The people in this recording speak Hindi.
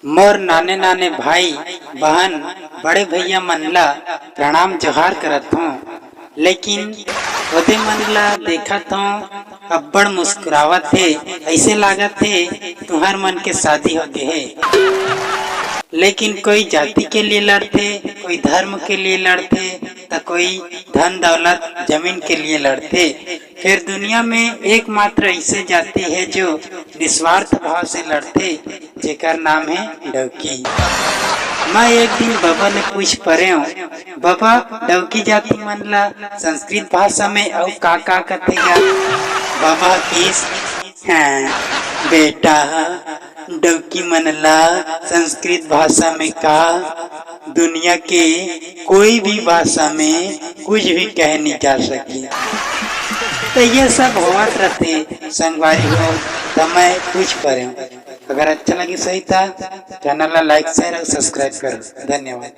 मोर नाने नाने भाई बहन बड़े भैया मन ला प्रणाम जोहार करत हूँ। लेकिन ओदे मन ला देखत हूँ अब्बड़ मुस्कुरावत थे, ऐसे लागत थे तुहर मन के शादी हो गए है। लेकिन कोई जाति के लिए लड़ते, कोई धर्म के लिए लड़ते, तो कोई धन दौलत जमीन के लिए लड़ते। फिर दुनिया में एकमात्र ऐसे जाति है जो निस्वार्थ भाव से लड़ते, जेकर नाम है डौकी। मैं एक दिन बाबा ने पूछ परे हूँ, बाबा डौकी जाति मन ला संस्कृत भाषा में और का कथेगा? बाबा किस बेटा डौकी मन ला संस्कृत भाषा में का दुनिया के कोई भी भाषा में कुछ भी कह नहीं जा सके। तो ये सब होवत रहते संगवारी हो, तो मैं पूछ पा रहा हूँ। अगर अच्छा लगे सही था चैनल ला लाइक शेयर और सब्सक्राइब करो। धन्यवाद।